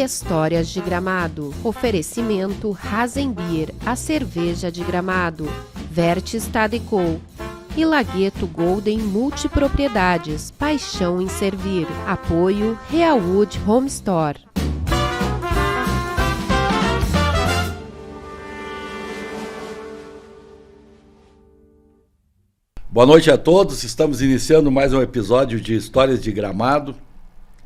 Histórias de Gramado. Oferecimento Rasenbier, a cerveja de Gramado. Vertes Tadecol. E Lagueto Golden Multipropriedades. Paixão em servir. Apoio Realwood Home Store. Boa noite a todos, estamos iniciando mais um episódio de Histórias de Gramado,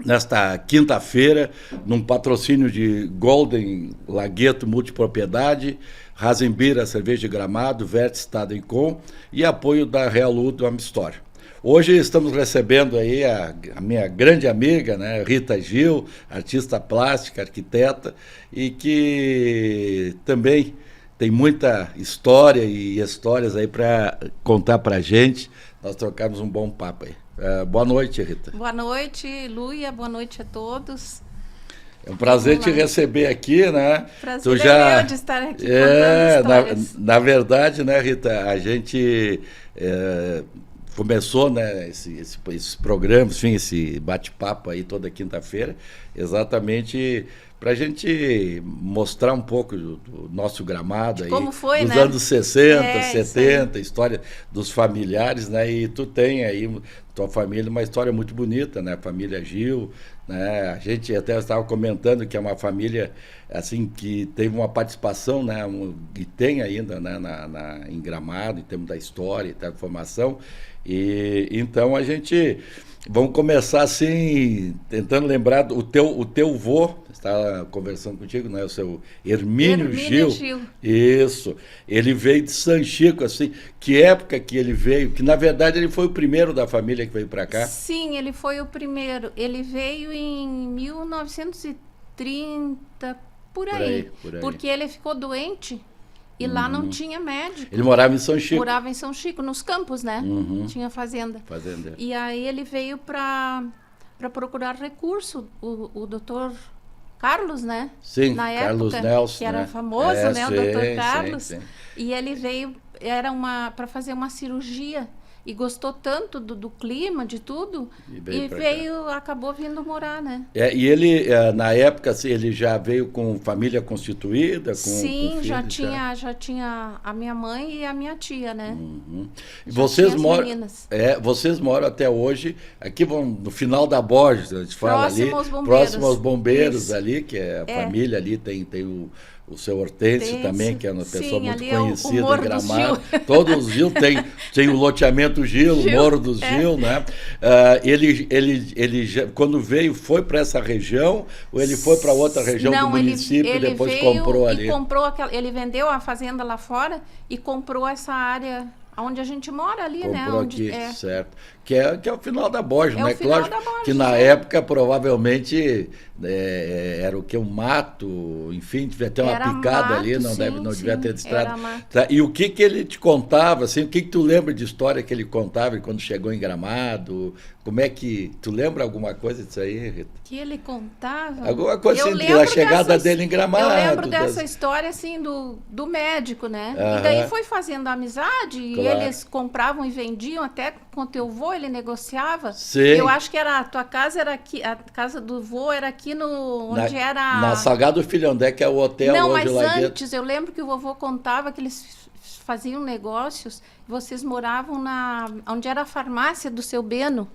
nesta quinta-feira, num patrocínio de Golden Lagueto Multipropriedade, Rasenbier, a cerveja de Gramado, Vertes Tadecol e apoio da Realwood Home Store. Hoje estamos recebendo aí a minha grande amiga, né, Rita Gil, artista plástica, arquiteta, e que também tem muita história e histórias aí para contar para a gente. Nós trocamos um bom papo aí. Boa noite, Rita. Boa noite, Luia. Boa noite a todos. É um prazer te receber aqui, né? Prazer é meu de estar aqui contando histórias. Na verdade, né, Rita, a gente começou, né, esse programa, enfim, esse bate-papo aí toda quinta-feira, exatamente para a gente mostrar um pouco do nosso Gramado aí, como foi, dos né? anos 60, 70, história dos familiares, né? E tu tem aí, tua família, uma história muito bonita, né? A família Gil, né? A gente até estava comentando que é uma família assim que teve uma participação, né? E tem ainda, né? Em Gramado, em termos da história e da formação. E então a gente vamos começar assim, tentando lembrar o teu vô. Estava conversando contigo, né? O seu Hermínio Gil. Isso. Ele veio de San Chico, assim. Que época que ele veio? Que, na verdade, ele foi o primeiro da família que veio para cá? Sim, ele foi o primeiro. Ele veio em 1930, por aí. Porque ele ficou doente e lá não tinha médico. Ele morava em São Chico? Morava em São Chico, nos campos, né? Tinha fazenda. E aí ele veio para procurar recurso. O doutor Carlos, né? Sim, na Carlos época, Nelson, que era né? famoso, né? O doutor Carlos. Sim. E ele veio, era para fazer uma cirurgia e gostou tanto do clima, de tudo, e veio, acabou vindo morar, né? E ele, na época, assim, ele já veio com família constituída? Sim, com já tinha a minha mãe e a minha tia, né? E vocês moram até hoje, aqui no final da Borges, a gente fala próximo aos bombeiros ali, que é a família ali, tem o seu Hortêncio também, que é uma pessoa muito conhecida em Gramado. Todos os Gil tem o loteamento Gil, o Morro dos Gil, né? Ele já, quando veio, foi para essa região ou ele foi para outra região do município e depois comprou ali? Ele vendeu a fazenda lá fora e comprou essa área onde a gente mora ali, né? Comprou aqui, certo. Que é o final da Borges, né? Claro que na época provavelmente era o que? Um mato, enfim, devia ter uma picada ali, não devia ter estrada. E o que ele te contava, assim, o que tu lembra de história que ele contava quando chegou em Gramado? Como é que... Tu lembra alguma coisa disso aí, Rita? Que ele contava? Alguma coisa assim, da chegada dele em Gramado. Eu lembro dessa história, assim, do médico, né? E daí foi fazendo amizade, e eles compravam e vendiam, até com teu vô ele negociava. Sim. Eu acho que a tua casa era aqui, a casa do vô era aqui onde era... Na Salgado Filho, onde é que é o hotel hoje lá dentro? Antes, eu lembro que o vovô contava que eles faziam negócios, vocês moravam onde era a farmácia do seu Beno.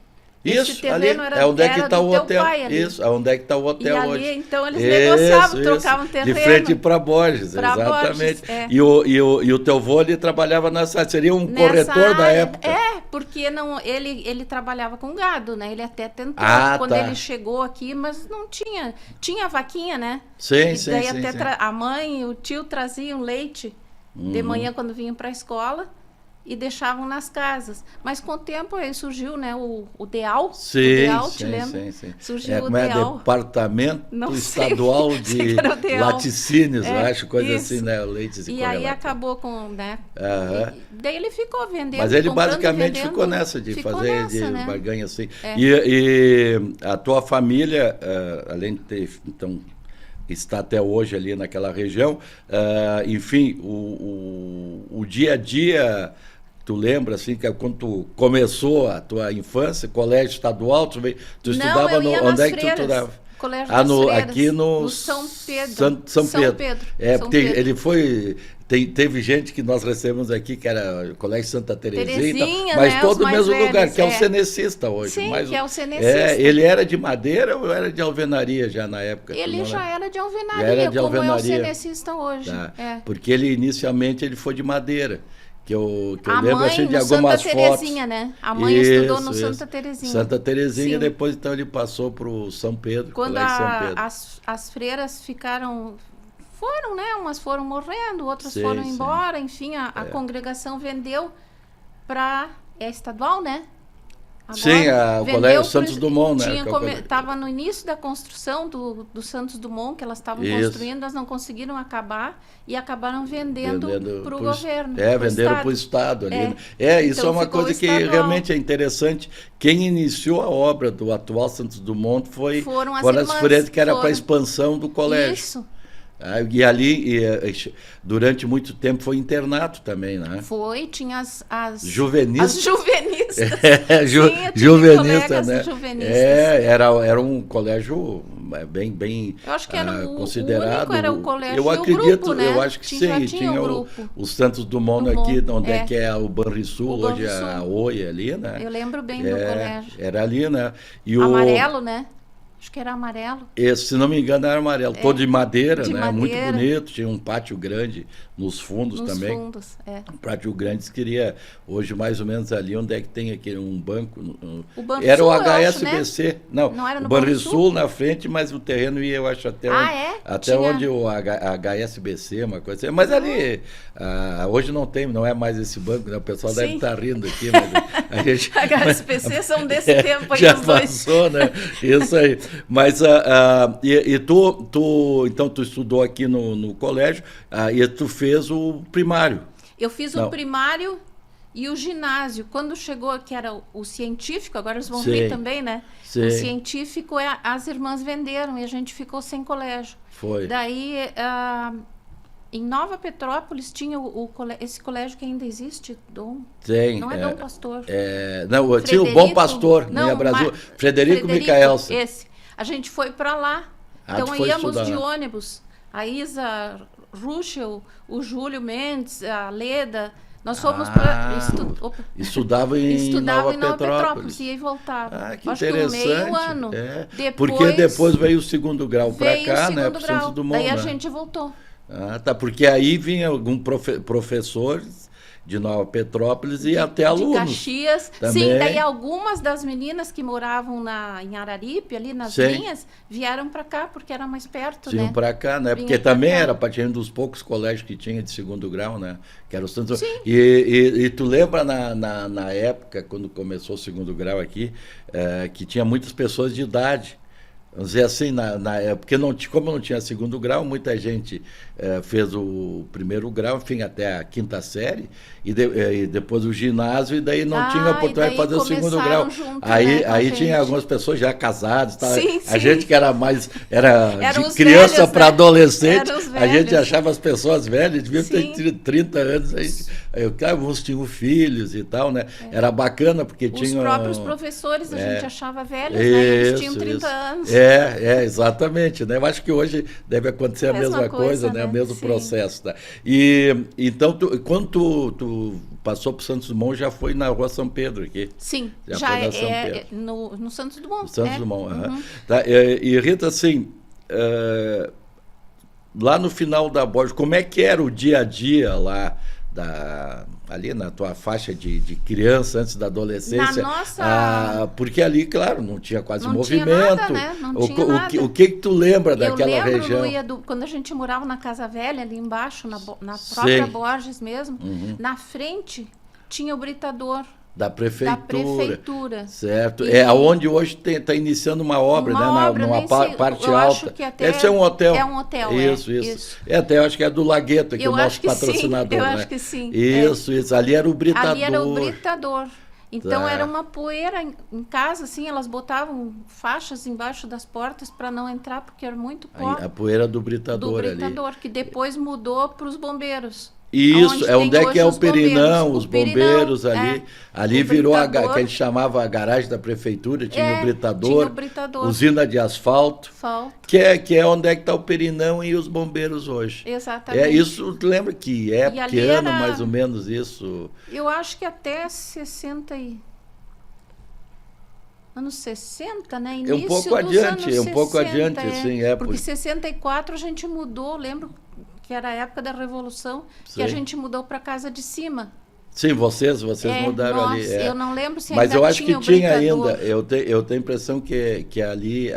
Isso, ali é onde é que está o hotel. Isso, é onde é que está o hotel e hoje. Ali, então eles negociavam, trocavam terreno. De frente para Borges, exatamente. Borges, e o teu vô, ele trabalhava seria um corretor da época. Porque ele trabalhava com gado, né? Ele até tentou quando ele chegou aqui, mas não tinha. Tinha a vaquinha, né? Sim, e daí até a mãe e o tio traziam leite de manhã quando vinham para a escola. E deixavam nas casas. Mas com o tempo aí surgiu, né, o DEAL. Sim, o DEAL, te lembra? Sim. Surgiu o DEAL. Departamento Estadual de Laticínios, eu acho, coisa assim, né? Leites e aí acabou com, né? Daí ele ficou vendendo. Mas ele basicamente ficou nessa de fazer de barganha assim. E a tua família, além de ter, então, está até hoje ali naquela região, enfim, o dia a dia. Tu lembra, assim, que quando tu começou a tua infância, colégio estadual, tu estudava eu ia onde é que Freiras. tu estudava? Colégio das Freiras, aqui no São Pedro. São Pedro. É, São porque Pedro. ele foi... Teve gente que nós recebemos aqui, que era o Colégio Santa Terezinha, Terezinha, mas né, todo os no mais mesmo velhos, lugar, que é o é. cenecista hoje. Sim, mas que é o cenecista. ele era de madeira ou era de alvenaria já na época? Ele já era de alvenaria, Já era de como é o alvenaria. cenecista hoje. Tá. É. Porque ele inicialmente ele foi de madeira. Que eu A lembro mãe assim, de no algumas Santa fotos. Terezinha, né? A mãe estudou no Isso. Santa Terezinha. Santa Terezinha, Sim. depois então ele passou para o São Pedro. Quando Colégio São Pedro. as freiras foram, né? Umas foram morrendo, outras Sim, foram sim. embora, enfim, a congregação vendeu para... É estadual, né? Agora, Sim, o vendeu Colégio Santos Dumont, né? Estava no início da construção do Santos Dumont, que elas estavam Isso. construindo, elas não conseguiram acabar e acabaram vendendo para o governo. Venderam para o Estado ali. Né? Isso Então, é uma ficou coisa que estadual. realmente é interessante. Quem iniciou a obra do atual Santos Dumont Foram as foram irmãs, as freiras, que era para a foram. expansão do colégio. Isso. E ali, durante muito tempo, foi internato também, né? Foi, tinha as Juvenistas. As juvenistas. Sim, eu tive Juvenista, colegas né? juvenistas. Era um colégio bem Eu acho que era considerado. o único, era o colégio eu e o acredito, grupo, né? eu acho que Já sim. tinha o grupo. o Santos Dumont, Dumont, aqui, onde é. que é o Banrisul, O hoje é Banrisul. a Oi ali, né? Eu lembro bem do colégio. Era ali, né? E Amarelo, né? Acho que era amarelo. Se não me engano, era amarelo. Todo de madeira, de né? madeira. Muito bonito. Tinha um pátio grande nos fundos Nos também. fundos, é. Um pátio grande, queria hoje mais ou menos ali onde é que tem aquele um banco. O Banrisul, Era o eu acho, HSBC. né? Não Era no o Banrisul na frente, mas o terreno ia, eu acho, até Tinha... onde o HSBC, uma coisa assim. Mas ali, hoje não é mais esse banco, né? O pessoal deve estar rindo aqui, mas a gente... HSBC são desse tempo aí, já os dois. passou, né? Isso aí. Mas então tu estudou aqui no colégio e tu fez o primário. Eu fiz o primário e o ginásio. Quando chegou, que era o científico, agora eles vão vir também, né? Sim. O científico, as irmãs venderam e a gente ficou sem colégio. Foi. Daí, em Nova Petrópolis, tinha esse colégio que ainda existe, Dom... Tem. Não é Dom Pastor. Não, tinha o Bom Pastor, não, no Brasil. Frederico Micaelsen. Esse. A gente foi para lá. Então íamos de ônibus. A Isa Ruschel, o Júlio Mendes, a Leda. Nós fomos para estudava em Nova Petrópolis. E aí voltava. Que acho interessante. Que meio ano. Porque depois veio o segundo grau para cá, né? Para Santos Dumont. Daí a gente voltou. Tá, porque aí vinha algum professores de Nova Petrópolis e até alunos. De Caxias. Também. Sim, daí algumas das meninas que moravam em Araripe, ali nas linhas, vieram para cá, porque era mais perto, Vinham né? para cá, né? Porque também era um dos poucos colégios que tinha de segundo grau, né? Que era o Santos. Sim. E tu lembra na época, quando começou o segundo grau aqui, que tinha muitas pessoas de idade. Vamos dizer assim, porque como não tinha segundo grau, muita gente fez o primeiro grau, enfim, até a quinta série, e depois o ginásio, e daí não tinha oportunidade de fazer o segundo grau. Junto, aí tinha algumas pessoas já casadas, a gente que era mais, era de velhos, criança para né? adolescente, a gente achava as pessoas velhas, deviam ter 30 anos, uns tinham filhos e tal, né? Era bacana, porque tinha... Os próprios professores a gente achava velhos, né? Eles tinham 30 anos. Exatamente, né? Eu acho que hoje deve acontecer a mesma coisa, né? O mesmo processo. Tá? E então, quando tu passou para o Santos Dumont, já foi na Rua São Pedro aqui? Sim, já foi na São Pedro. No Santos Dumont. No Santos Dumont, tá? E Rita, assim, lá no final da Borges, como é que era o dia a dia lá? Ali na tua faixa de criança, antes da adolescência. Na nossa... porque ali, claro, não tinha quase movimento. Tinha nada, né? Não tinha nada. O que tu lembra daquela região? Quando a gente morava na Casa Velha, ali embaixo, na própria Borges mesmo, na frente tinha o britador. Da prefeitura. Certo. E onde hoje está iniciando uma obra, numa parte alta. Deve ser um hotel. É um hotel, Isso. Até eu acho que é do Lagueto, aqui, o nosso patrocinador. Eu né? acho que sim. Isso. Ali era o britador. Ali era o britador. Então era uma poeira em casa, assim, elas botavam faixas embaixo das portas para não entrar, porque era muito pó. A poeira do britador ali. Que depois mudou para os bombeiros. Isso, Onde onde tem é que é hoje o Perinão, os o Perinão, bombeiros ali. Ali o virou que a britador. gente chamava a garagem da prefeitura, tinha o Tinha britador, o britador. usina de asfalto, Falta. que é onde é que está o Perinão e os bombeiros hoje. Exatamente. Isso, tu lembra que época, ali que ano era- mais ou menos isso? Eu acho que até 60 e... Anos 60, né? Início pouco dos adiante, anos um pouco 60, adiante, sim, é, Porque por- em 64 a gente mudou, lembro que era a época da Revolução, que Sim. a gente mudou para casa de cima. Sim, vocês mudaram nossa, ali. É. eu não lembro se Mas ainda eu acho que o tinha britador. ainda. Eu tenho a impressão que ali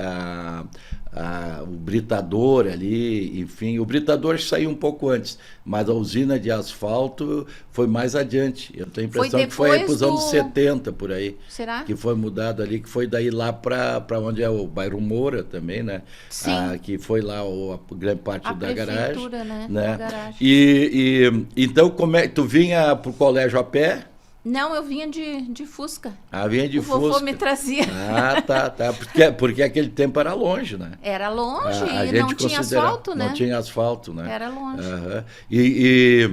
o britador ali, enfim, o britador saiu um pouco antes, mas a usina de asfalto foi mais adiante. Eu tenho a Foi impressão que foi aí depois para os anos do- 70, por aí. Será? Que foi mudado ali, que foi daí lá para onde é o bairro Moura também, né? Sim. Que foi lá a grande parte A da garagem. prefeitura, né? Da garagem. Então, tu vinha pro colégio a pé? Não, eu vinha de Fusca. Vinha de O vovô Fusca. me trazia. Tá. Porque aquele tempo era longe, né? Era longe A e gente não tinha considera- asfalto, né? Não tinha asfalto, né? Era longe. Aham. E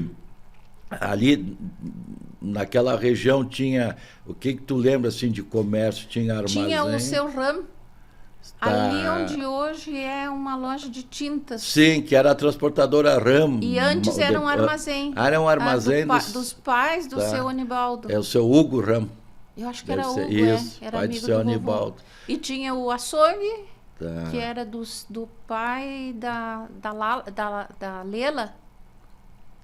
ali naquela região tinha o que tu lembra assim de comércio? Tinha armazém? Tinha o seu RAM. Tá. Ali onde hoje é uma loja de tintas. Sim, que era a transportadora RAM. E antes era um armazém. Era um armazém dos pais do Tá. seu Anibaldo. É o seu Hugo Ram. Eu acho que Deve era ser Hugo, isso, era pai do amigo seu do vovô. Anibaldo. E tinha o açougue, Tá. que era do pai da Lela,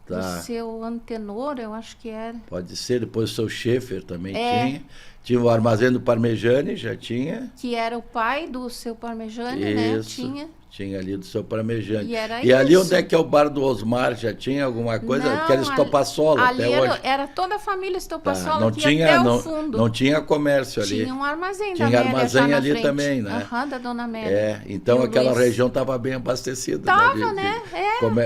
Tá. do seu Antenor, eu acho que era. Pode ser, depois o seu Schaefer também É. tinha. Tinha o armazém do Parmejane, já tinha. Que era o pai do seu Parmejane, né? Isso. Tinha ali do seu Parmejane. E era ali isso. onde é que é o bar do Osmar? Já tinha alguma coisa? Não, Porque era Estopassola ali até era, hoje. era toda a família Tá. Estopassola, Não que tinha, ia até não, o fundo. não tinha comércio ali. Tinha um armazém Tinha da Amélia armazém já na ali frente. também, né? Aham, da Dona Amélia. Então E o aquela Luiz. região estava bem abastecida. Tava, né?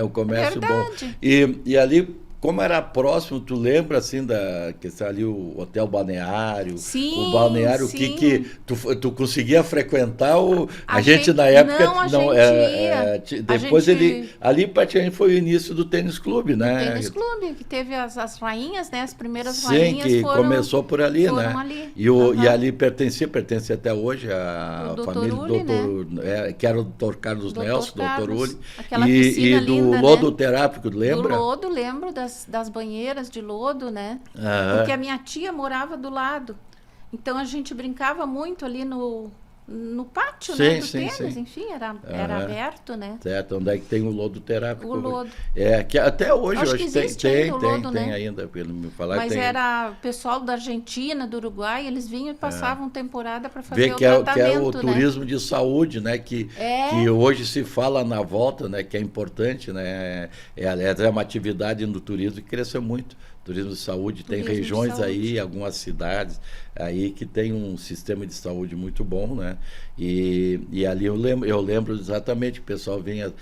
O comércio verdade. bom. E ali, como era próximo, tu lembra assim da questão ali, o Hotel Balneário, Sim, o balneário, o sim. que tu conseguia frequentar a A gente gente- na época não, a gente ia. depois A gente- ali praticamente foi o início do tênis clube, né? Tênis Clube, que teve as rainhas, né? As primeiras Sim, rainhas que foram... começou por ali, foram né? ali. E Aham. ali pertence até hoje a O Dr. família Uli, do Dr. Que era o Dr. Carlos Dr. Nelson, Dr. Carlos. Uli. Aquela E piscina do linda, né? lodo terápico, lembra? Do lodo, lembro das banheiras de lodo, né? Aham. Porque a minha tia morava do lado. Então a gente brincava muito ali no pátio, Sim, né? Do sim, tênis, sim. enfim, era Aham. aberto, né? Certo, onde é que tem o lodo terápico? O lodo. Que até hoje, Acho eu que acho que existe ainda o lodo, tem né? ainda, pelo me falar Mas que tem. era o pessoal da Argentina, do Uruguai, eles vinham e passavam temporada para fazer Ver o que é o tratamento, né? turismo de saúde, né? Que hoje se fala na volta, né? Que é importante, né? É uma atividade no turismo que cresceu muito. Turismo de saúde, tem Turismo de regiões saúde. aí, algumas cidades aí que tem um sistema de saúde muito bom, né? E ali eu lembro exatamente, o pessoal vinha,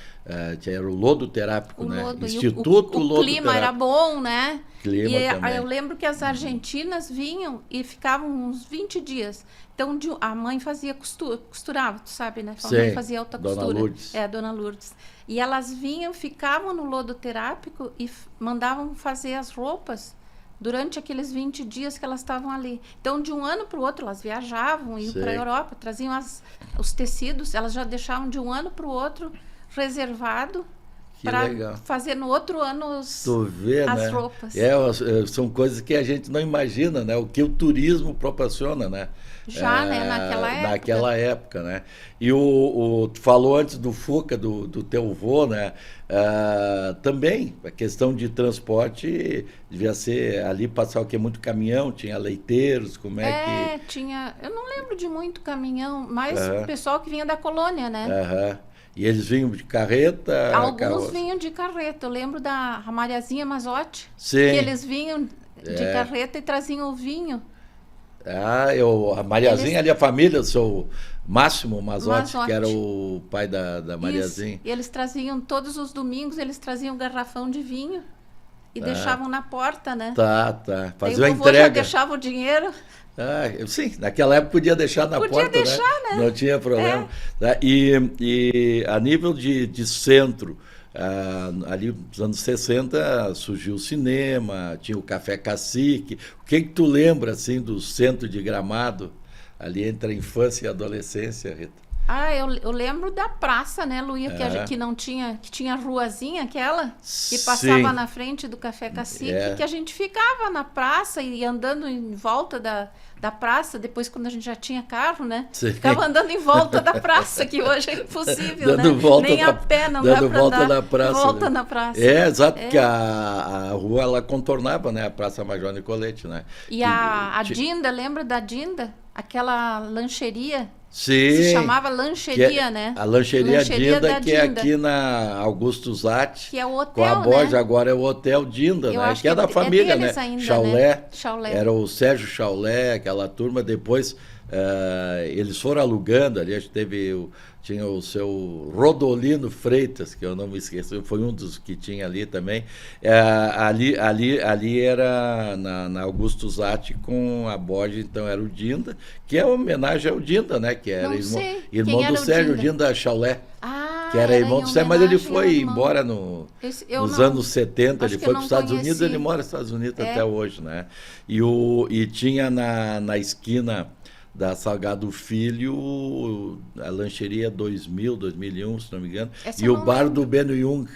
era o lodo terápico, O né? lodo, e Instituto o Lodo clima era Terápico. bom, né? Clima e também. eu lembro que as argentinas vinham e ficavam uns 20 dias. Então a mãe fazia costurava, tu sabe, né? A mãe Sim, fazia alta Dona costura. Lourdes. É, a Dona Lourdes. E elas vinham, ficavam no lodo terápico e mandavam fazer as roupas durante aqueles 20 dias que elas estavam ali. Então, de um ano para o outro, elas viajavam, iam Sei. para a Europa, traziam os tecidos, elas já deixavam de um ano para o outro reservado Que para legal. fazer no outro ano Tu vê, as né? roupas. São coisas que a gente não imagina, né? O que o turismo proporciona, né? Já, né? Naquela época. Naquela época, né? E tu falou antes do Fuca, do teu vô, né? Também, a questão de transporte devia ser ali passar o que? Muito caminhão, tinha leiteiros, como é que... tinha... Eu não lembro de muito caminhão, mas Aham. o pessoal que vinha da colônia, né? Aham. E eles vinham de carreta? Alguns carroça? vinham de carreta. Eu lembro da Mariazinha Mazotti, Sim. que eles vinham de É. carreta e traziam o vinho. A Mariazinha Eles- ali, a família, o seu Máximo Mazotti, Mazotti. que era o pai da Mariazinha. Isso. E eles traziam, todos os domingos, eles traziam um garrafão de vinho e deixavam na porta, né? Tá. Aí Fazia uma o vovô já entrega. deixava o dinheiro. Sim, naquela época podia deixar na Podia porta, deixar, né? Não tinha problema. Tá? E a nível de centro, ali nos anos 60 surgiu o cinema, tinha o Café Cacique. O que tu lembra assim do centro de Gramado, ali entre a infância e a adolescência, Rita? Eu lembro da praça, né, Luía, que não tinha, que tinha a ruazinha aquela, que passava na frente do Café Cacique, que a gente ficava na praça e andando em volta da praça, depois quando a gente já tinha carro, né? Sim. Ficava andando em volta da praça, que hoje é impossível, dando né? Volta Nem a pé não dá para andar. Na praça, volta né? na praça. Exato, porque a rua ela contornava, né, a Praça Major Nicolete, né? E a Dinda, lembra da Dinda? Aquela lancheria. Sim, se chamava lancheria, né? A lancheria Dinda, que é Dinda. aqui na Augusto Zatti, que é o hotel, com a Borges, né? Agora é o Hotel Dinda, Eu né? acho Que é da família, né? Ainda, Chaulé, era o Sérgio Chaulé, aquela turma. Depois eles foram alugando ali, acho que tinha o seu Rodolino Freitas, que eu não me esqueço, foi um dos que tinha ali também. Ali era na Augusto Zatti com a Borges, então era o Dinda, que é homenagem ao Dinda, né? Que era irmão do Sérgio Dinda Chaulé. Que era irmão do Sérgio, mas ele foi embora nos anos 70, ele foi para os Estados Unidos, ele mora nos Estados Unidos até hoje, né? E tinha na esquina da Salgado Filho, a lancheria 2001, se não me engano, e o bar do Beno Jung.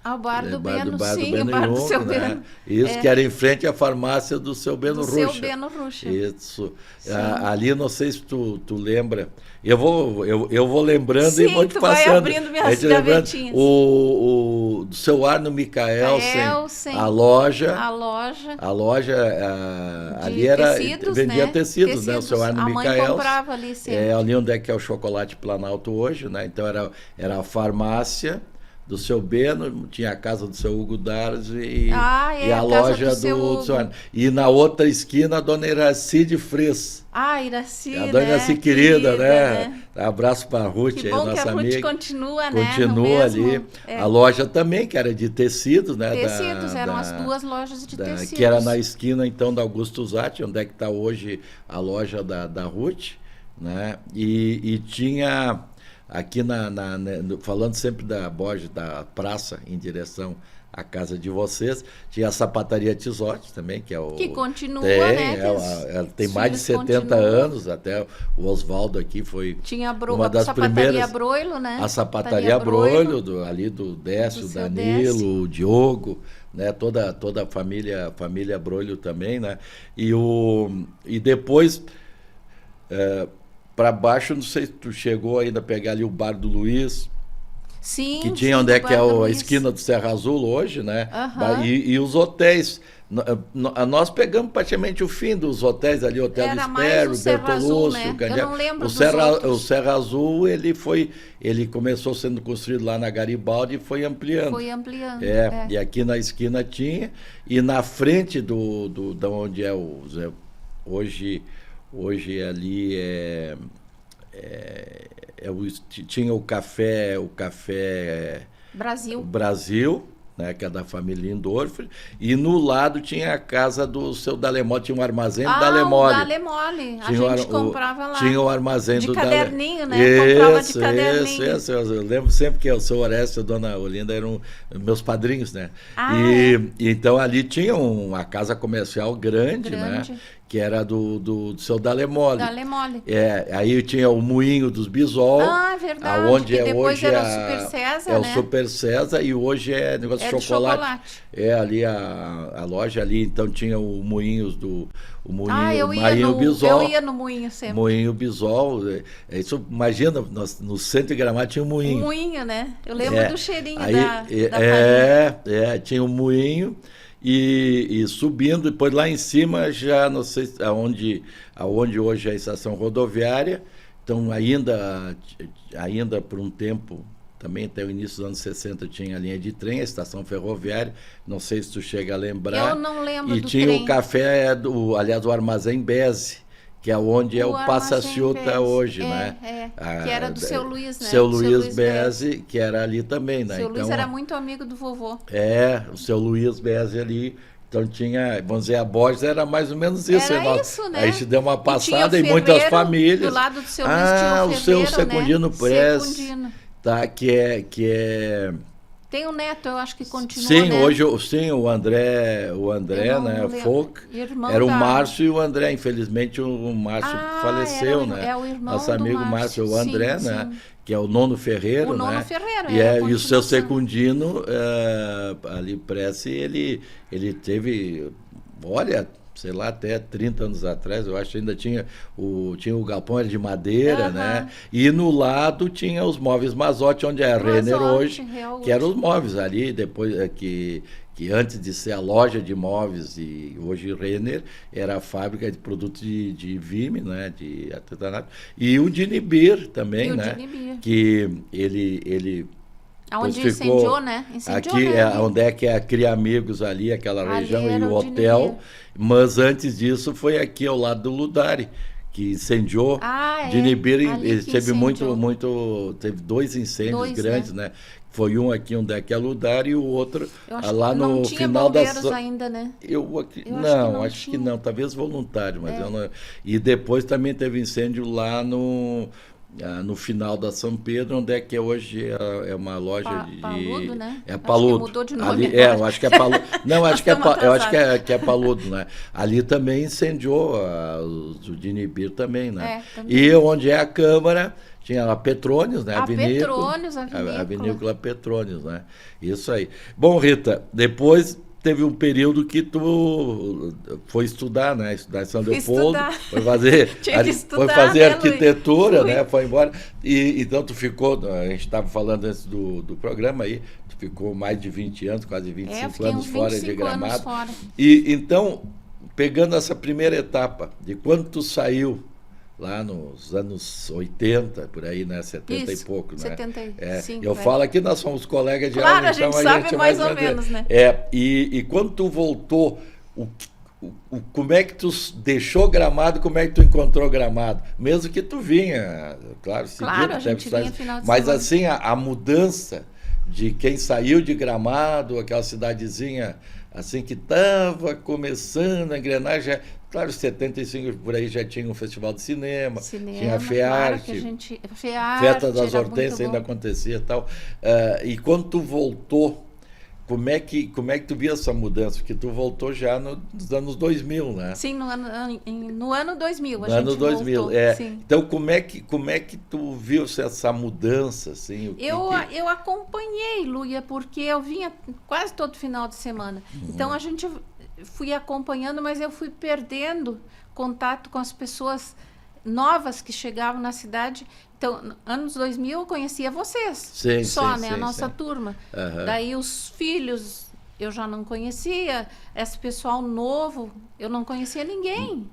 O bar do Beno, sim, o bar do seu né? Beno. Isso, que era em frente à farmácia do seu Beno Rucha. Seu Beno Rucha. Isso. Ali, não sei se tu lembra, eu vou lembrando e vou te passando. Vai abrindo minhas gavetinhas. O do seu Arno Micaelsen, a loja ali era tecidos, vendia né? tecidos, né? O seu Arno Micaelsen. A mãe comprava ali sempre. Ali onde é que é o Chocolate Planalto hoje, né? Então era a farmácia do seu Beno, tinha a casa do seu Hugo Dares e a loja do seu Arno. E na outra esquina a dona Iraci de Fres. Iraci, a dona Iraci querida, né? Abraço para a Ruth, que bom nossa que a Ruth amiga. Continua, né? Continua ali. A loja também, que era de tecidos, né? Tecidos, eram as duas lojas de tecidos. Que era na esquina, então, da Augusto Zatti, onde é que está hoje a loja da Ruth, né? E tinha... Aqui falando sempre da Borges, da praça, em direção à casa de vocês, tinha a sapataria Tizotti também, que é o... Que continua, né? Ela tem mais de 70 anos, até o Oswaldo aqui foi uma das primeiras... Broilo, né? A sapataria Broilo, ali do Décio, do Danilo, o Diogo, né? Toda a família Broilo também, né? E depois... para baixo, não sei se tu chegou ainda a pegar ali o Bar do Luiz. Sim. Que tinha onde é que é a esquina do Serra Azul hoje, né? E os hotéis. Nós pegamos praticamente o fim dos hotéis ali, Hotel Espero, Bertolúcio, né? Eu não lembro o Serra Azul, ele começou sendo construído lá na Garibaldi e foi ampliando. E aqui na esquina tinha, e na frente da onde é Hoje ali tinha o café Brasil, né, que é da família Lindorfer, e no lado tinha a casa do seu Dalemole, tinha um armazém do Dalemole. A gente comprava lá. Tinha o armazém do caderninho, né? Comprava de caderninho. Isso. Eu lembro sempre que o seu Orestes e a dona Olinda eram meus padrinhos, né? Então ali tinha uma casa comercial grande, né? Que era do seu Dalemole. Aí tinha o Moinho dos Bisol. Verdade. Aonde que depois hoje era o Super César, né? O Super César, e hoje é negócio de chocolate. Ali a loja ali, então tinha o Moinhos o Moinho Bisol. Eu ia no Moinho sempre. Moinho Bisol. Isso, imagina, no centro de Gramado tinha um moinho. Um moinho, né? Eu lembro do cheirinho da farinha. Tinha um moinho. E subindo, depois lá em cima, já não sei aonde hoje é a estação rodoviária, então ainda por um tempo, também até o início dos anos 60 tinha a linha de trem, a estação ferroviária, não sei se tu chega a lembrar. Eu não lembro do tinha trem. O café, o Armazém Beze, que é onde é o Passa-Ciuta hoje, né? Que era do seu Luiz, né? Seu Luiz Beze, que era ali também, né? Seu Luiz era muito amigo do vovô. O seu Luiz Beze ali. Então tinha, vamos dizer, a Borges era mais ou menos isso. Isso, né? A gente deu uma passada em muitas famílias. Do lado do seu Luiz tinha o seu Secundino, Secundino Press, tá? Que Tem o neto, eu acho que continua, sim, né? hoje sim, o André, né, Folk, era o Márcio e o André. Infelizmente o Márcio faleceu, né? É o irmão nosso amigo Márcio, o André, sim, né? Que é o Nono Ferreiro, o Nono né? Ferreiro, E o seu secundino, ali Prece, ele teve, olha, sei lá, até 30 anos atrás, eu acho que ainda tinha o galpão era de madeira, né? E no lado tinha os móveis Mazotti, onde é a Renner hoje, que eram os móveis ali, depois que antes de ser a loja de móveis e hoje Renner, era a fábrica de produtos de Vime, né? De artesanato. E o Dinibir também, né? Que ele aonde incendiou, né? Incendiou, aqui né? onde é que é a Cria Amigos ali, aquela região, e o hotel. Mas antes disso foi aqui ao lado do Ludari, que incendiou. Dinibir teve teve 2 incêndios grandes, né? Foi um aqui onde é que é Ludari e o outro lá no final da ainda, né? Acho que não, talvez voluntário, mas eu não. E depois também teve incêndio lá no final da São Pedro, onde é que hoje é uma loja de Paludo, né? É Paludo. Acho que mudou de nome. Ali, eu acho que é Paludo. Não, acho que é Paludo, né? Ali também incendiou o Dinibir também, né? Também. E onde é a Câmara tinha a Petrônios, né? A vinícola Petrônios, né? Isso aí. Bom, Rita, depois teve um período que tu foi estudar, né? Estudar em São Leopoldo. Foi fazer arquitetura, né? Foi embora. E então tu ficou, a gente estava falando antes do programa aí, tu ficou mais de 20 anos, quase 25 anos fora de Gramado. E então, pegando essa primeira etapa, de quando tu saiu lá nos anos 80, por aí, né? 70 e pouco, né? 75. Eu falo aqui, nós somos colegas de aula, então a gente sabe mais ou menos, né? E quando tu voltou, como é que tu deixou Gramado, como é que tu encontrou Gramado? Mesmo que tu vinha, claro, seguido, a gente vinha final de mas semana. Assim, a mudança de quem saiu de Gramado, aquela cidadezinha assim que estava começando a engrenar, já, claro, 75 por aí já tinha um festival de cinema tinha a FEARTE, Festa das Hortênsias ainda acontecia e tal. E quando tu voltou, como é que tu viu essa mudança? Porque tu voltou já nos anos 2000, né? Sim, no ano 2000 a gente ano 2000, voltou. Sim. Então, como é que tu viu essa mudança? Assim, eu acompanhei, Luia, porque eu vinha quase todo final de semana. Então, a gente fui acompanhando, mas eu fui perdendo contato com as pessoas novas que chegavam na cidade. Então, anos 2000 eu conhecia vocês, a nossa turma. Daí os filhos eu já não conhecia, esse pessoal novo, eu não conhecia ninguém.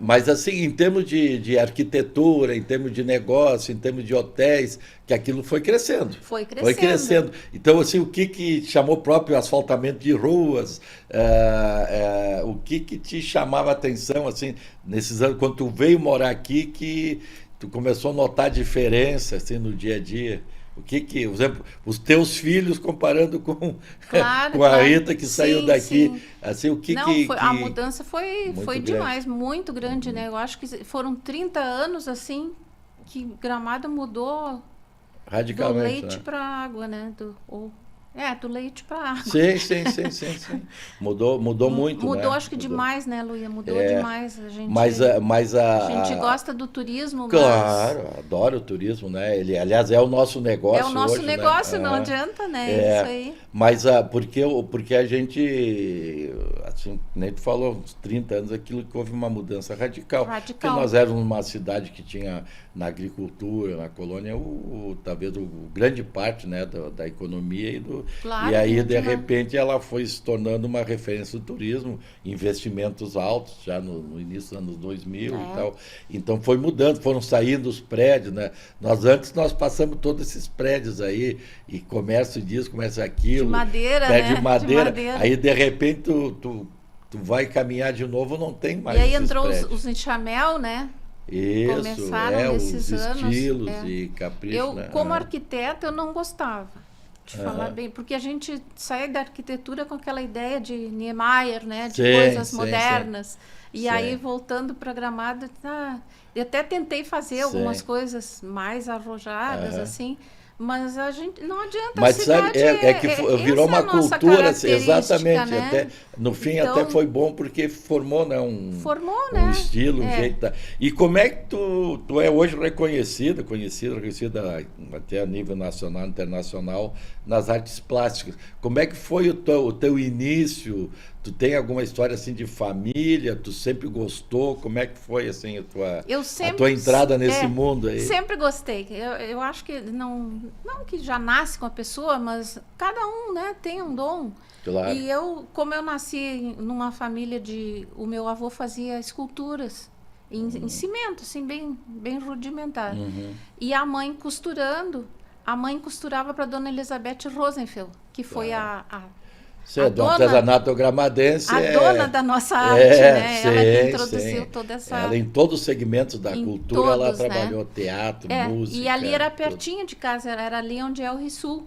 Mas assim, em termos de arquitetura, em termos de negócio, em termos de hotéis, que aquilo foi crescendo. Foi crescendo. Então, assim, o que chamou o próprio asfaltamento de ruas, o que te chamava a atenção, assim, nesses anos, quando tu veio morar aqui, que tu começou a notar a diferença, assim, no dia a dia? Por exemplo, os teus filhos comparando com a Rita que saiu daqui, assim, a mudança foi demais, muito grande, né? Eu acho que foram 30 anos assim que Gramado mudou radicalmente, do leite para água, né? Do leite para água. Sim. Mudou muito, Mudou, né? acho que demais, né, Luia? Mudou demais. A gente, a gente gosta do turismo. Claro, adoro o turismo, né? Ele, aliás, é o nosso negócio. É o nosso hoje, negócio, né? Não adianta, né? Isso aí. Mas porque a gente, assim, nem tu falou, uns 30 anos, aquilo que houve uma mudança radical. Porque nós éramos uma cidade que tinha na agricultura, na colônia, talvez grande parte, né, da economia e aí, de repente, ela foi se tornando uma referência do turismo, investimentos altos, já no início dos anos 2000 e tal. Então, foi mudando, foram saindo os prédios, né? Nós passamos todos esses prédios aí, e comércio disso, comércio aquilo. De madeira, prédio né? de madeira. Aí, de repente, tu vai caminhar de novo, não tem mais. E aí entrou os enxamel, né? Isso, começaram nesses os anos. Estilos e caprichos. Eu, como arquiteta, eu não gostava de falar bem, porque a gente sai da arquitetura com aquela ideia de Niemeyer, né? De coisas modernas. E aí, voltando para Gramado, eu até tentei fazer algumas coisas mais arrojadas, assim, Mas a gente não adianta. Mas sabe, virou uma cultura, exatamente. Né? Até, no fim, então, até foi bom porque formou, né, um estilo, um jeito. E como é que tu é hoje reconhecida até a nível nacional, internacional, nas artes plásticas? Como é que foi o teu início? Tu tem alguma história assim de família? Tu sempre gostou? Como é que foi assim a tua entrada nesse mundo aí? Sempre gostei. Eu acho que não que já nasce com a pessoa, mas cada um, né, tem um dom. Claro. E como eu nasci numa família o meu avô fazia esculturas em cimento, assim, bem rudimentar. E a mãe costurava para Dona Elizabeth Rosenfeld, que foi do artesanato gramadense. Dona da nossa arte, né? Sim, ela que introduziu toda essa... Ela, em todos os segmentos da cultura, ela trabalhou teatro, música. E ali era pertinho de casa, era ali onde é o Rissul.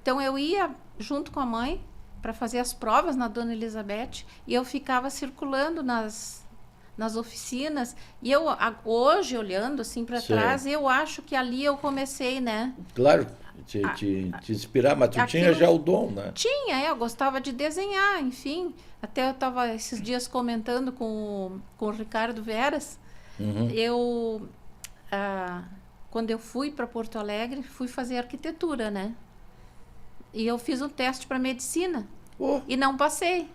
Então eu ia junto com a mãe para fazer as provas na Dona Elizabeth e eu ficava circulando nas oficinas. E eu, hoje, olhando assim para trás, eu acho que ali eu comecei, né? Claro. Te inspirar, mas tu tinha já o dom, né? Tinha, eu gostava de desenhar, enfim. Até eu estava esses dias comentando com o Ricardo Veras. Quando eu fui para Porto Alegre, fui fazer arquitetura, né? E eu fiz um teste para medicina e não passei.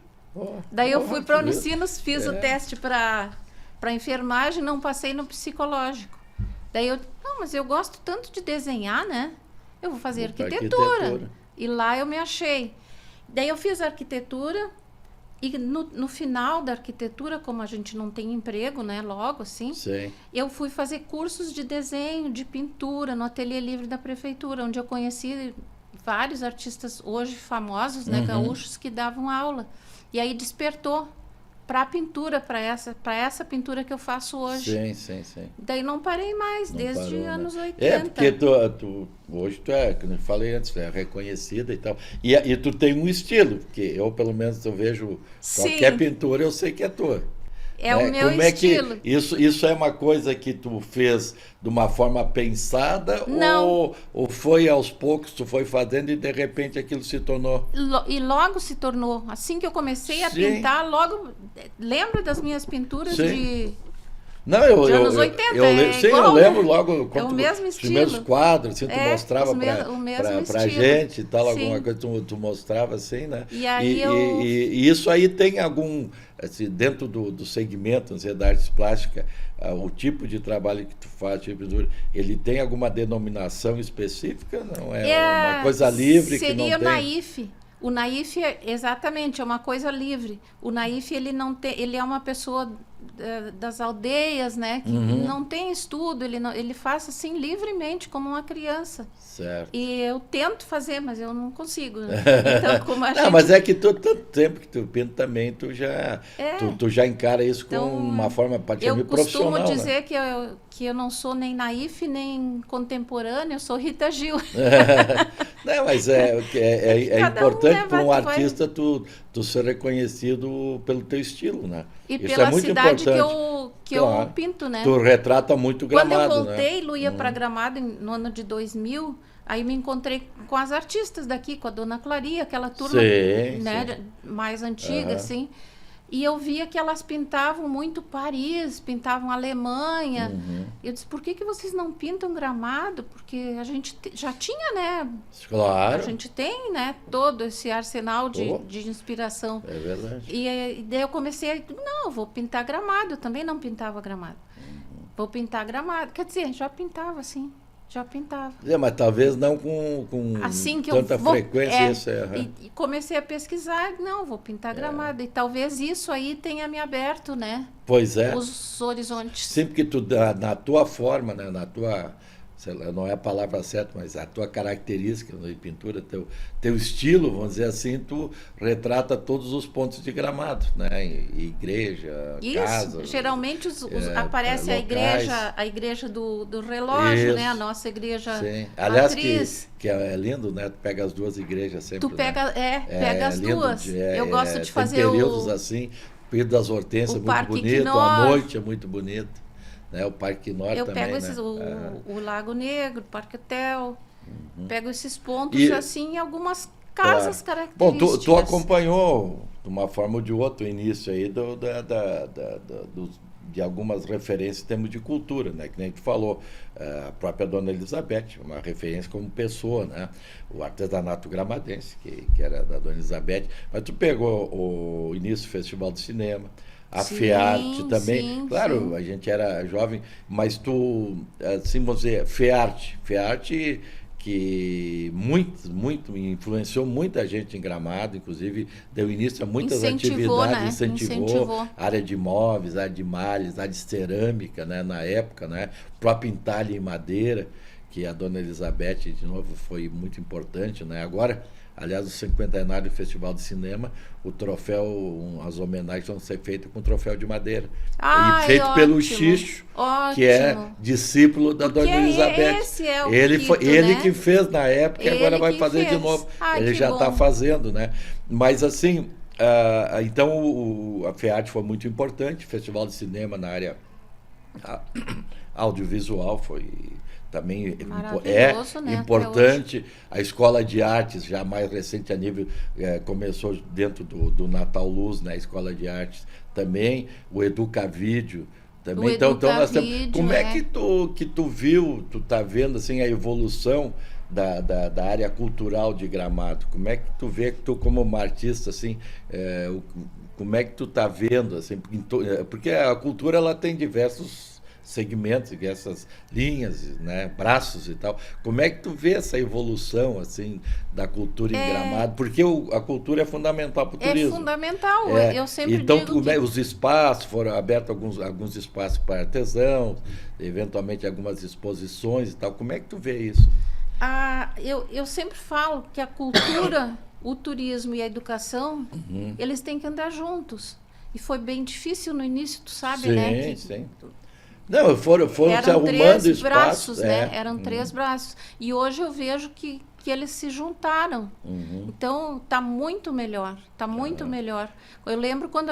Daí eu fui para Unicinos, fiz o teste para enfermagem, não passei no psicológico. Daí mas eu gosto tanto de desenhar, né? Eu vou fazer arquitetura. E lá eu me achei. Daí eu fiz arquitetura e no final da arquitetura, como a gente não tem emprego, né, logo assim, eu fui fazer cursos de desenho, de pintura no Ateliê Livre da Prefeitura, onde eu conheci vários artistas hoje famosos, né, gaúchos, que davam aula. E aí despertou para a pintura, para essa pintura que eu faço hoje. Sim. Daí não parei mais, desde anos 80. É, porque hoje tu como eu falei antes, é reconhecida e tal. E tu tem um estilo, porque eu, pelo menos, eu vejo qualquer pintura, eu sei que é tua. É o meu estilo. Que isso é uma coisa que tu fez de uma forma pensada? Não. Ou foi aos poucos, tu foi fazendo e de repente aquilo se tornou? E logo se tornou. Assim que eu comecei a pintar, logo... Lembra das minhas pinturas de anos 80? Eu lembro logo quando o mesmo os primeiros quadros, assim, tu mostrava pra gente e tal, alguma coisa tu mostrava assim, né? E isso aí tem algum, assim, dentro do segmento, assim, da arte plástica, o tipo de trabalho que tu faz, ele tem alguma denominação específica? Não é uma coisa livre que não tem? Seria o naif. O naif exatamente, é uma coisa livre. O naif, ele é uma pessoa das aldeias, né, que não tem estudo, ele faz assim livremente como uma criança. Certo. E eu tento fazer, mas eu não consigo, né? Então, como mas é que tanto tempo que tu pinta também, tu já encara isso com uma forma praticamente profissional. Eu costumo dizer que eu não sou nem naif, nem contemporânea, eu sou Rita Gil. Não, mas é importante para um artista tu ser reconhecido pelo teu estilo, né? E isso pela é muito cidade importante. que eu pinto, né? Tu retrata muito Gramado, quando eu voltei, né? Luía, para Gramado no ano de 2000, aí me encontrei com as artistas daqui, com a Dona Claria, aquela turma mais antiga, assim. E eu via que elas pintavam muito Paris, pintavam Alemanha. Eu disse, por que vocês não pintam Gramado? Porque a gente já tinha, né? Claro. A gente tem, né, todo esse arsenal de inspiração. É verdade. E daí eu comecei eu vou pintar Gramado. Eu também não pintava Gramado. Vou pintar Gramado. Quer dizer, já pintava, sim. Já pintava. Mas talvez não com assim que tanta frequência. E comecei a pesquisar, vou pintar Gramado. E talvez isso aí tenha me aberto, né? Pois é. Os horizontes. Sempre que tu, na tua forma, né, na tua... sei lá, não é a palavra certa, mas a tua característica de pintura, teu estilo, vamos dizer assim, tu retrata todos os pontos de Gramado, né? Igreja, casa. Isso, geralmente aparece a igreja do relógio, isso, né? A nossa igreja. Sim. Aliás, matriz. que é lindo, né? Tu pega as duas igrejas sempre. Tu pega, pega as lindo, duas. Eu gosto de fazer períodos assim, o período das Hortênsias é muito bonito, a noite é muito bonito. Né, o Parque Norte também, pego o Lago Negro, o Parque Hotel. Pego esses pontos assim em algumas casas características. Bom, tu acompanhou de uma forma ou de outra o início aí de algumas referências em termos de cultura, né? Que nem tu falou, a própria Dona Elizabeth, uma referência como pessoa, né? O artesanato gramadense, que era da Dona Elizabeth. Mas tu pegou o início do Festival de Cinema, a FEARTE também. Sim, claro, sim. A gente era jovem, mas tu, assim, vamos dizer, FEARTE que influenciou muita gente em Gramado, inclusive deu início a muitas atividades, né? Incentivou área de móveis, área de malhas, área de cerâmica, né? Na época, né? Próprio entalhe em madeira, que a Dona Elizabeth, de novo, foi muito importante, né? Agora, aliás, o 50º do Festival de Cinema, o troféu, as homenagens vão ser feitas com troféu de madeira. E feito pelo Xixo, que é discípulo da Dona Elizabeth. Esse é o ele né? que fez na época e agora vai fazer de novo. Ele já está fazendo, né? Mas assim, então a FEARTE foi muito importante, Festival de Cinema na área audiovisual foi também né? Importante. A Escola de Artes, já mais recente a nível, começou dentro do Natal Luz, né? A Escola de Artes também, o Educavídeo também. Então nós temos, como é que tu viu, tu tá vendo assim a evolução da área cultural de Gramado? Como é que tu vê, que tu como uma artista assim, como é que tu tá vendo assim, porque a cultura ela tem diversos segmentos, essas linhas, né, braços e tal. Como é que tu vê essa evolução assim da cultura em Gramado? Porque a cultura é fundamental para o turismo. É fundamental. Eu sempre então, digo os espaços foram abertos, alguns espaços para artesãos, eventualmente algumas exposições e tal. Como é que tu vê isso? Eu sempre falo que a cultura, o turismo e a educação, eles têm que andar juntos. E foi bem difícil no início, tu sabe, né? Sim. Não, foram se arrumando três braços, né? Eram 3 braços. E hoje eu vejo que eles se juntaram. Então, está muito melhor. Está muito melhor. Eu lembro quando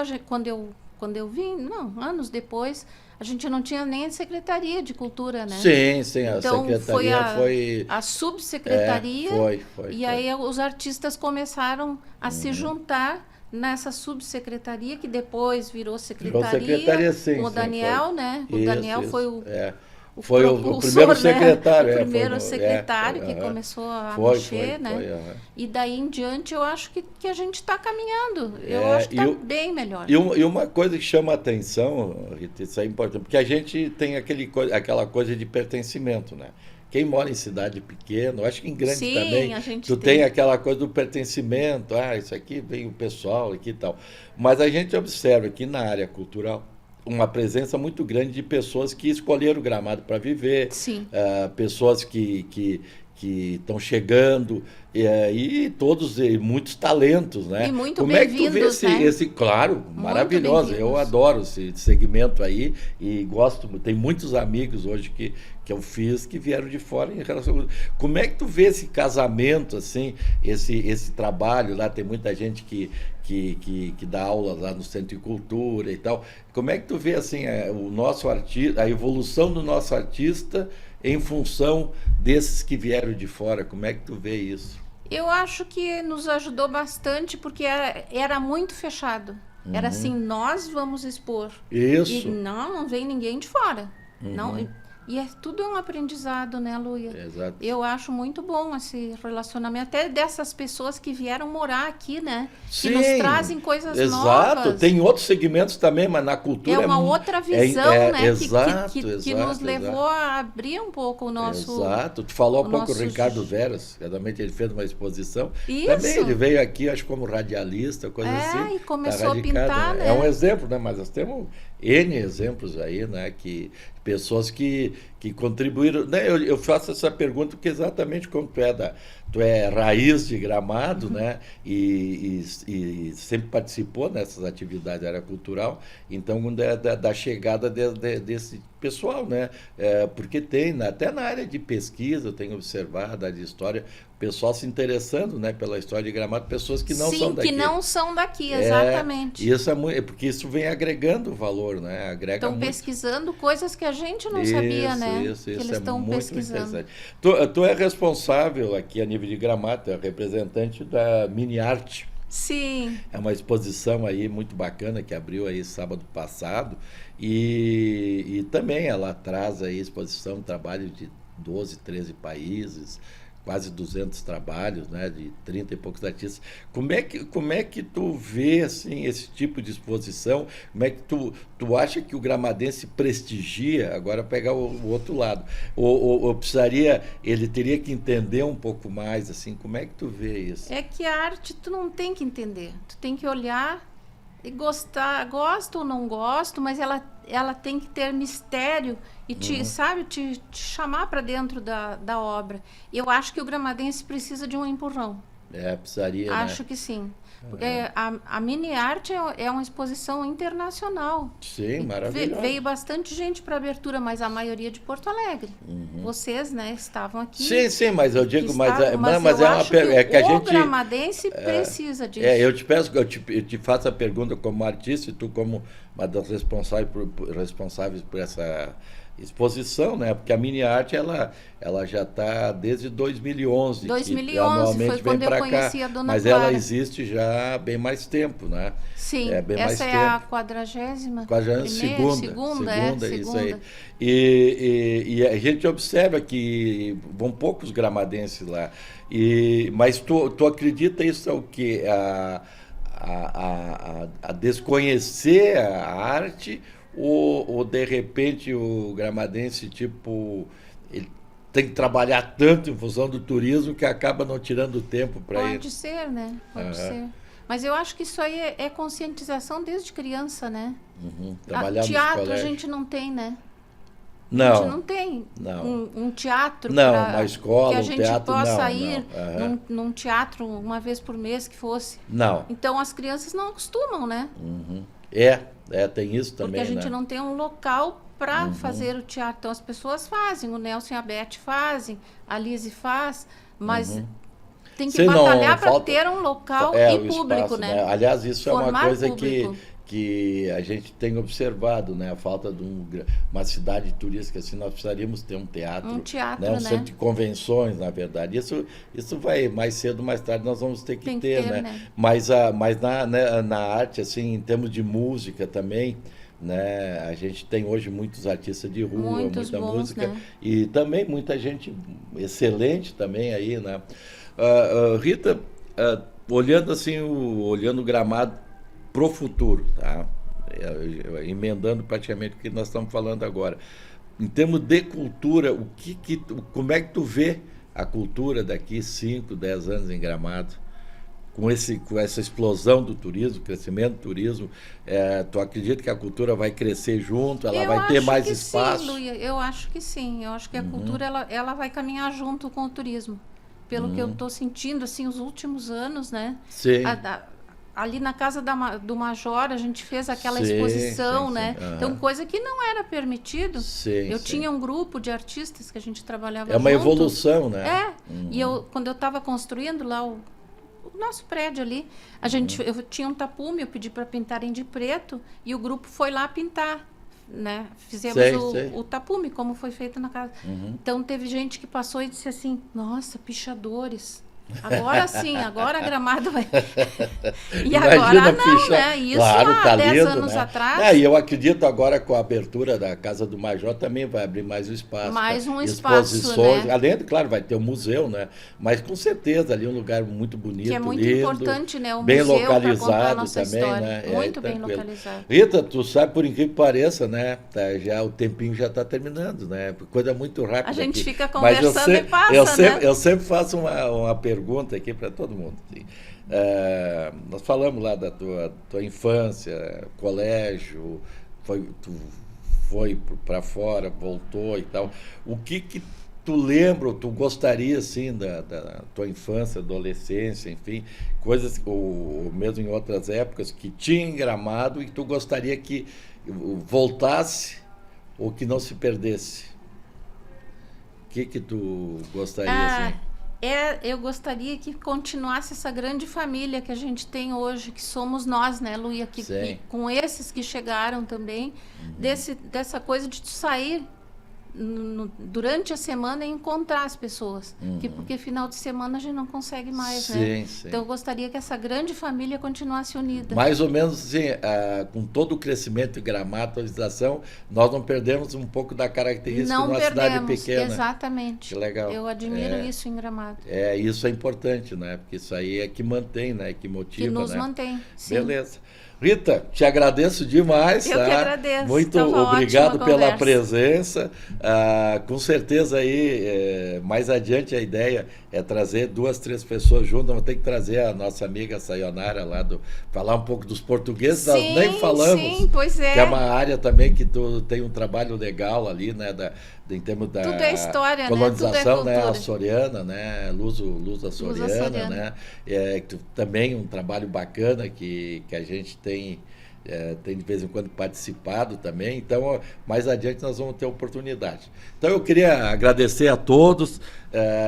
eu vim, anos depois, a gente não tinha nem a Secretaria de Cultura, né? Sim, a então, Secretaria foi a subsecretaria. Foi. E aí os artistas começaram a se juntar nessa subsecretaria, que depois virou secretaria, sim, com o Daniel, né? O Daniel foi o foi o primeiro secretário. Né? O primeiro secretário que começou a mexer, né? E daí em diante eu acho que a gente está caminhando. Eu acho que está bem melhor. E uma coisa que chama a atenção, Rita, isso é importante, porque a gente tem aquela coisa de pertencimento, né? Quem mora em cidade pequena, eu acho que em grande também, tu tem aquela coisa do pertencimento, isso aqui vem o pessoal aqui e tal. Mas a gente observa aqui na área cultural uma presença muito grande de pessoas que escolheram o Gramado para viver, pessoas que estão chegando, e todos, muitos talentos, né? E muito como é que tu vê esse claro, muito maravilhoso, eu adoro esse segmento aí, e gosto, tem muitos amigos hoje que eu fiz, que vieram de fora em relação. Como é que tu vê esse casamento, assim, esse trabalho lá? Tem muita gente que dá aula lá no Centro de Cultura e tal. Como é que tu vê, assim, o nosso artista, a evolução do nosso artista em função desses que vieram de fora? Como é que tu vê isso? Eu acho que nos ajudou bastante, porque era muito fechado. Era assim, nós vamos expor. Isso. E não vem ninguém de fora. Não. E tudo um aprendizado, né, Luia? Exato. Eu acho muito bom esse relacionamento, até dessas pessoas que vieram morar aqui, né? Sim, que nos trazem coisas novas. Exato, tem outros segmentos também, mas na cultura é uma outra visão, né? Exato, que nos levou a abrir um pouco o nosso... Exato, tu falou há pouco o Ricardo Veras, realmente ele fez uma exposição. Isso. Também ele veio aqui, acho como radialista, coisa assim. E começou a pintar, né? É um exemplo, né? Mas nós temos N exemplos aí, né? Pessoas que contribuíram, né? Eu faço essa pergunta porque exatamente como tu é raiz de Gramado, né? E sempre participou nessas atividades da área cultural, então da chegada desse pessoal, né? Porque tem, até na área de pesquisa, eu tenho observado, a área de história, pessoal se interessando, né, pela história de Gramado, pessoas que não são daqui. Sim, que não são daqui, exatamente. Isso é muito, porque isso vem agregando valor, né? Estão pesquisando coisas que a gente não sabia, né? Isso, que eles estão muito pesquisando. Tu é responsável aqui a nível de Gramado, tu é representante da Mini Arte. Sim. É uma exposição aí muito bacana que abriu aí sábado passado e também ela traz aí exposição, trabalho de 12, 13 países, quase 200 trabalhos, né, de 30 e poucos artistas. Como é que tu vê assim esse tipo de exposição? Como é que tu acha que o gramadense prestigia? Agora pegar o outro lado. Ou precisaria, ele teria que entender um pouco mais assim, como é que tu vê isso? É que a arte tu não tem que entender. Tu tem que olhar e gostar, gosto ou não gosto, mas ela tem que ter mistério e te chamar para dentro da obra. Eu acho que o gramadense precisa de um empurrão. Precisaria, acho que sim. Porque a Mini Arte é uma exposição internacional. Sim, maravilhoso. Veio bastante gente para a abertura, mas a maioria de Porto Alegre. Vocês, né, estavam aqui. Sim, mas eu digo, mas é uma que a gente. O gramadense precisa disso. Eu te faço a pergunta como artista e tu como uma das responsáveis por essa exposição, né? Porque a Mini Arte ela já está desde 2011. 2011 que anualmente foi quando eu conheci a Dona mas Clara. Ela existe já há bem mais tempo, né? Sim, essa é a 42ª. 42ª, isso aí. E a gente observa que vão poucos gramadenses lá. Mas tu acredita isso é o quê? A desconhecer a arte ou de repente o gramadense ele tem que trabalhar tanto em função do turismo que acaba não tirando tempo para ele? Pode ser, né? Pode ser. Mas eu acho que isso aí é conscientização desde criança, né? Trabalhar teatro a gente não tem, né? Não. A gente não tem um teatro uma escola, que a gente teatro, possa ir num teatro uma vez por mês que fosse. Não. Então as crianças não acostumam, né? Tem isso também. Porque a gente não tem um local para fazer o teatro. Então as pessoas fazem, o Nelson e a Beth fazem, a Lise faz, mas tem que batalhar para ter um local e público, espaço, né? Aliás, isso Formar é uma coisa público. que a gente tem observado, né? A falta de uma cidade turística, assim, nós precisaríamos ter um teatro, né? Um centro de convenções, na verdade. Isso vai, mais cedo ou mais tarde, nós vamos ter que ter, né? Mas na arte, assim, em termos de música também, né? A gente tem hoje muitos artistas de rua, muita música, né? E também muita gente excelente também aí, né? Rita, olhando assim, olhando o Gramado pro futuro, tá? Emendando praticamente o que nós estamos falando agora. Em termos de cultura, como é que tu vê a cultura daqui 5, 10 anos em Gramado? Com essa explosão do turismo, crescimento do turismo, tu acredita que a cultura vai crescer junto, ela vai ter mais espaço? Sim, Luia, eu acho que sim. Eu acho que a cultura ela vai caminhar junto com o turismo. Pelo que eu estou sentindo, assim, os últimos anos, né? Sim. Ali na casa do Major, a gente fez aquela exposição, né? Então, coisa que não era permitido. Eu tinha um grupo de artistas que a gente trabalhava junto. É uma evolução, né? E quando eu estava construindo lá o nosso prédio ali, eu tinha um tapume, eu pedi para pintarem de preto e o grupo foi lá pintar, né? Fizemos o tapume, como foi feito na casa. Então, teve gente que passou e disse assim, nossa, pichadores. Agora sim, agora Gramado vai. E agora não, né? Isso há 10 anos atrás. E eu acredito agora com a abertura da Casa do Major também vai abrir mais um espaço. Mais um espaço, exposições. né? Além, claro, vai ter um museu, né? Mas com certeza ali um lugar muito bonito, que é muito lindo, importante, né? O bem museu localizado também, história. Né? Muito bem localizado. Rita, tu sabe, por incrível que pareça, né? O tempinho já está terminando, né? Coisa muito rápida. A gente aqui. fica conversando e passa, né? Eu sempre faço uma pergunta aqui para todo mundo. Assim. Nós falamos lá da tua infância, colégio, tu foi para fora, voltou e tal. O que tu lembra, tu gostaria assim da tua infância, adolescência, enfim, coisas, ou mesmo em outras épocas, que tinha em Gramado e que tu gostaria que voltasse ou que não se perdesse? O que tu gostaria assim? Eu gostaria que continuasse essa grande família que a gente tem hoje, que somos nós, né, Luia? Que com esses que chegaram também, dessa coisa de sair durante a semana e encontrar as pessoas. Porque final de semana a gente não consegue mais, né? Sim. Então eu gostaria que essa grande família continuasse unida. Mais ou menos assim, com todo o crescimento de Gramado, atualização, nós não perdemos um pouco da característica de uma cidade pequena. Exatamente. Que legal. Eu admiro isso em Gramado. Isso é importante, né? Porque isso aí é que mantém, né? Que motiva, que nos né? mantém, sim. Beleza. Rita, te agradeço demais. Eu que agradeço. Muito obrigado pela presença. Com certeza aí, mais adiante a ideia é trazer 2, 3 pessoas juntas. Vamos ter que trazer a nossa amiga Sayonara lá, falar um pouco dos portugueses. Sim, nós nem falamos. Sim, pois é. Que é uma área também que tu tem um trabalho legal ali, né? Em termos da tudo é história, colonização, né? Tudo é açoriana, né? Luz açoriana, né? Também um trabalho bacana que a gente tem de vez em quando participado também. Então, mais adiante nós vamos ter oportunidade. Então, eu queria agradecer a todos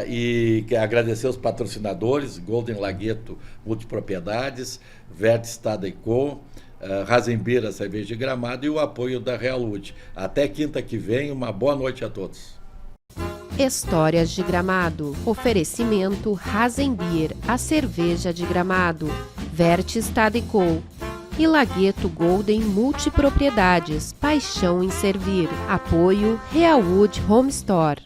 e agradecer os patrocinadores, Golden Lagueto Multipropriedades, Vertes Tadeco, Hasenbeer, a cerveja de Gramado, e o apoio da Realude. Até quinta que vem, uma boa noite a todos. Histórias de Gramado. Oferecimento Hasenbeer, a cerveja de Gramado. Vertes Tadeco e Lagueto Golden Multipropriedades. Paixão em servir. Apoio Realwood Home Store.